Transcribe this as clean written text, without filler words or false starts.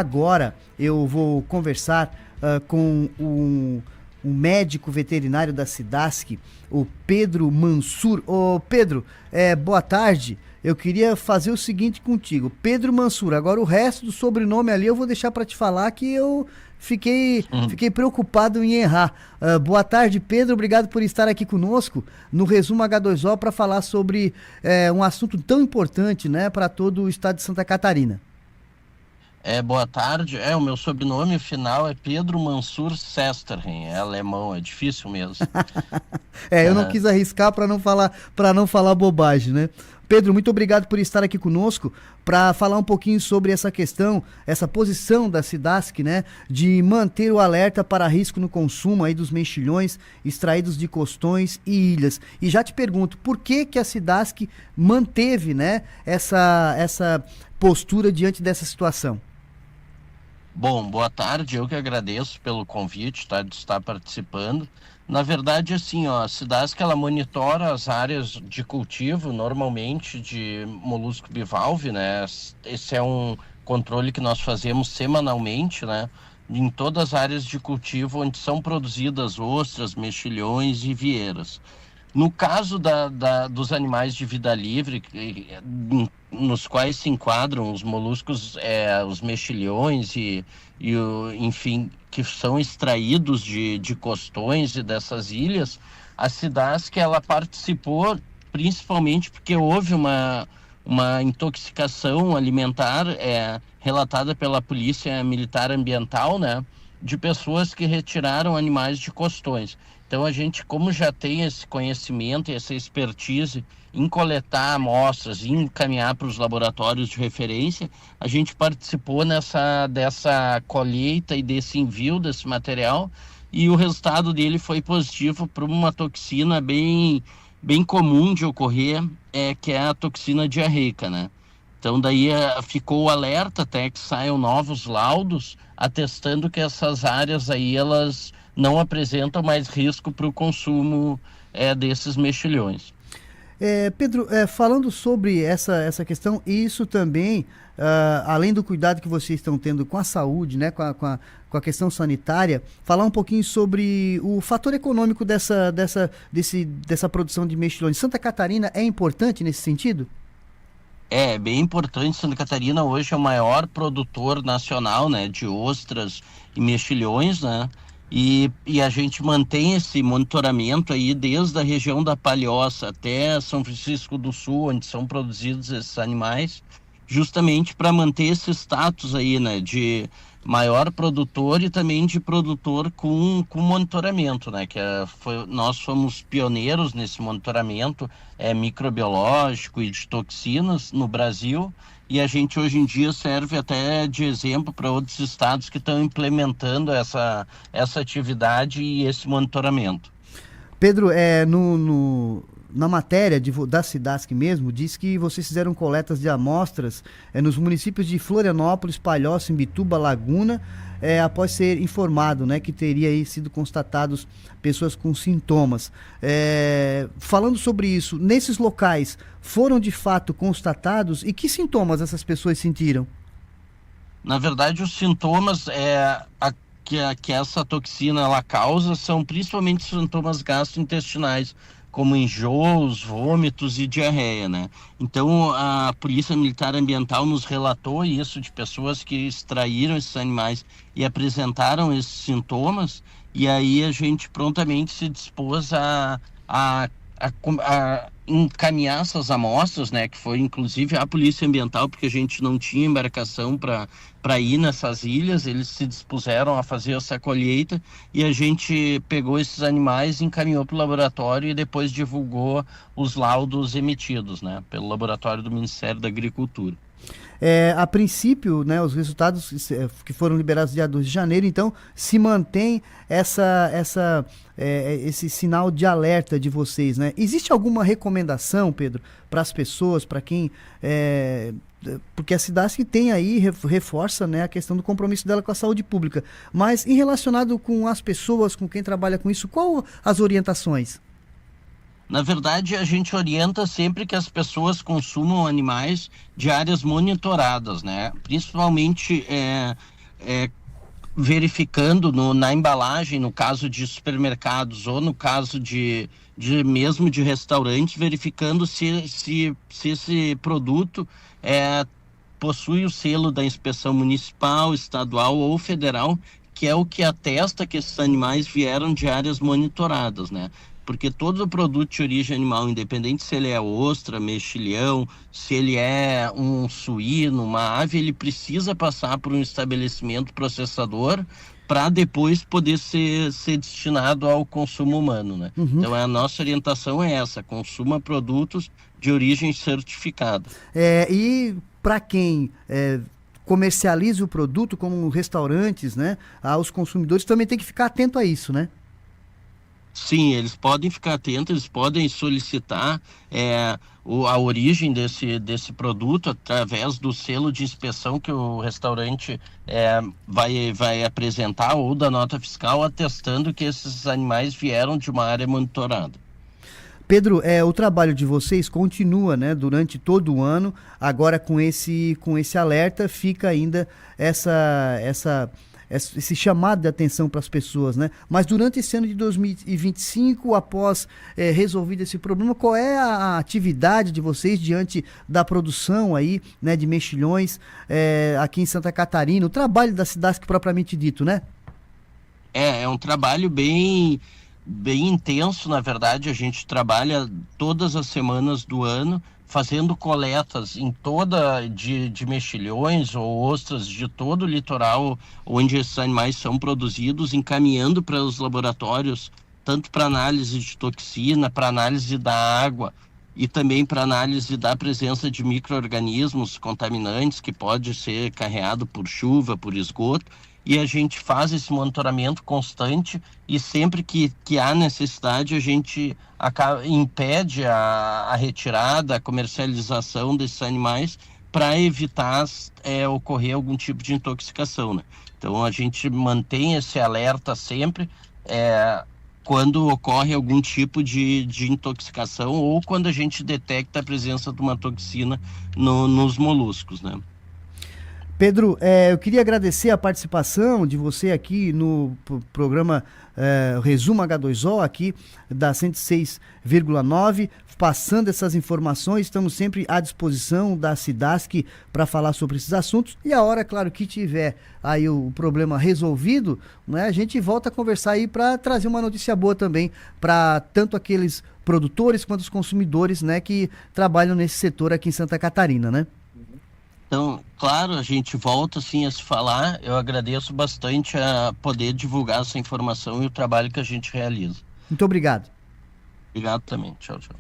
Agora eu vou conversar com um médico veterinário da Cidasc, o Pedro Mansur. Ô Pedro, boa tarde. Eu queria fazer o seguinte contigo, Pedro Mansur. Agora o resto do sobrenome ali eu vou deixar para te falar que eu fiquei preocupado em errar. Boa tarde, Pedro. Obrigado por estar aqui conosco no Resumo H2O para falar sobre um assunto tão importante, né, para todo o estado de Santa Catarina. Boa tarde. O meu sobrenome final é Pedro Mansur Sesterhen. É alemão, é difícil mesmo. Eu não quis arriscar para não falar bobagem, né? Pedro, muito obrigado por estar aqui conosco para falar um pouquinho sobre essa questão, essa posição da Cidasc, né, de manter o alerta para risco no consumo aí dos mexilhões extraídos de costões e ilhas. E já te pergunto, por que a Cidasc manteve, né, essa postura diante dessa situação? Bom, boa tarde. Eu que agradeço pelo convite, tá, de estar participando. Na verdade, assim, ó, a Cidasc, ela monitora as áreas de cultivo, normalmente de molusco bivalve, né? Esse é um controle que nós fazemos semanalmente, né? Em todas as áreas de cultivo onde são produzidas ostras, mexilhões e vieiras. No caso dos animais de vida livre, nos quais se enquadram os moluscos, os mexilhões enfim, que são extraídos de costões e dessas ilhas, a Cidasc, ela participou principalmente porque houve uma intoxicação alimentar relatada pela Polícia Militar Ambiental, né, de pessoas que retiraram animais de costões. Então a gente, como já tem esse conhecimento e essa expertise em coletar amostras e encaminhar para os laboratórios de referência, a gente participou dessa colheita e desse envio desse material, e o resultado dele foi positivo para uma toxina bem comum de ocorrer, que é a toxina diarreica, né? Então daí ficou o alerta até que saiam novos laudos atestando que essas áreas aí, elas não apresentam mais risco para o consumo desses mexilhões. Pedro, falando sobre essa questão, isso também, além do cuidado que vocês estão tendo com a saúde, né, com a questão sanitária, falar um pouquinho sobre o fator econômico dessa produção de mexilhões. Santa Catarina é importante nesse sentido? É bem importante. Santa Catarina hoje é o maior produtor nacional, né, de ostras e mexilhões, né? E a gente mantém esse monitoramento aí desde a região da Palhoça até São Francisco do Sul, onde são produzidos esses animais, justamente para manter esse status aí, né, de maior produtor e também de produtor com monitoramento, né, nós fomos pioneiros nesse monitoramento microbiológico e de toxinas no Brasil, e a gente hoje em dia serve até de exemplo para outros estados que estão implementando essa atividade e esse monitoramento. Pedro, na matéria da Cidasc mesmo, diz que vocês fizeram coletas de amostras nos municípios de Florianópolis, Palhoça, Imbituba, Laguna, após ser informado, né, que teria aí sido constatados pessoas com sintomas. Falando sobre isso, nesses locais foram de fato constatados, e que sintomas essas pessoas sentiram? Na verdade, os sintomas que essa toxina ela causa são principalmente sintomas gastrointestinais, como enjoos, vômitos e diarreia, né? Então, a Polícia Militar Ambiental nos relatou isso de pessoas que extraíram esses animais e apresentaram esses sintomas, e aí a gente prontamente se dispôs a encaminhar essas amostras, né, que foi inclusive a Polícia Ambiental, porque a gente não tinha embarcação para ir nessas ilhas. Eles se dispuseram a fazer essa colheita e a gente pegou esses animais, encaminhou para o laboratório e depois divulgou os laudos emitidos, né, pelo laboratório do Ministério da Agricultura. A princípio, né, os resultados que foram liberados dia 2 de janeiro, então se mantém esse sinal de alerta de vocês, né? Existe alguma recomendação, Pedro, para as pessoas, para quem... porque a Cidasc tem aí, reforça, né, a questão do compromisso dela com a saúde pública, mas em relacionado com as pessoas, com quem trabalha com isso, qual as orientações? Na verdade, a gente orienta sempre que as pessoas consumam animais de áreas monitoradas, né? Principalmente verificando na embalagem, no caso de supermercados ou no caso de mesmo de restaurantes, verificando se esse produto possui o selo da inspeção municipal, estadual ou federal, que é o que atesta que esses animais vieram de áreas monitoradas, né? Porque todo produto de origem animal, independente se ele é ostra, mexilhão, se ele é um suíno, uma ave, ele precisa passar por um estabelecimento processador para depois poder ser destinado ao consumo humano, né? Uhum. Então a nossa orientação é essa: consuma produtos de origem certificada. E para quem comercializa o produto, como restaurantes, né, os consumidores também tem que ficar atento a isso, né? Sim, eles podem ficar atentos, eles podem solicitar a origem desse produto através do selo de inspeção que o restaurante vai apresentar, ou da nota fiscal atestando que esses animais vieram de uma área monitorada. Pedro, o trabalho de vocês continua, né, durante todo o ano. Agora com esse alerta fica ainda esse chamado de atenção para as pessoas, né? Mas durante esse ano de 2025, após resolvido esse problema, qual é a atividade de vocês diante da produção aí, né, de mexilhões aqui em Santa Catarina, o trabalho da SIDASC propriamente dito, né? É um trabalho bem intenso. Na verdade, a gente trabalha todas as semanas do ano fazendo coletas de mexilhões ou ostras de todo o litoral onde esses animais são produzidos, encaminhando para os laboratórios, tanto para análise de toxina, para análise da água e também para análise da presença de micro-organismos contaminantes que pode ser carreado por chuva, por esgoto. E a gente faz esse monitoramento constante e sempre que há necessidade a gente impede a retirada, a comercialização desses animais para evitar ocorrer algum tipo de intoxicação, né? Então a gente mantém esse alerta sempre quando ocorre algum tipo de intoxicação ou quando a gente detecta a presença de uma toxina nos moluscos, né? Pedro, eu queria agradecer a participação de você aqui no programa Resumo H2O, aqui da 106,9, passando essas informações. Estamos sempre à disposição da SIDASC para falar sobre esses assuntos. E a hora, claro, que tiver aí o problema resolvido, né, a gente volta a conversar aí para trazer uma notícia boa também para tanto aqueles produtores quanto os consumidores, né, que trabalham nesse setor aqui em Santa Catarina, né? Então, claro, a gente volta sim a se falar. Eu agradeço bastante a poder divulgar essa informação e o trabalho que a gente realiza. Muito obrigado. Obrigado também. Tchau, tchau.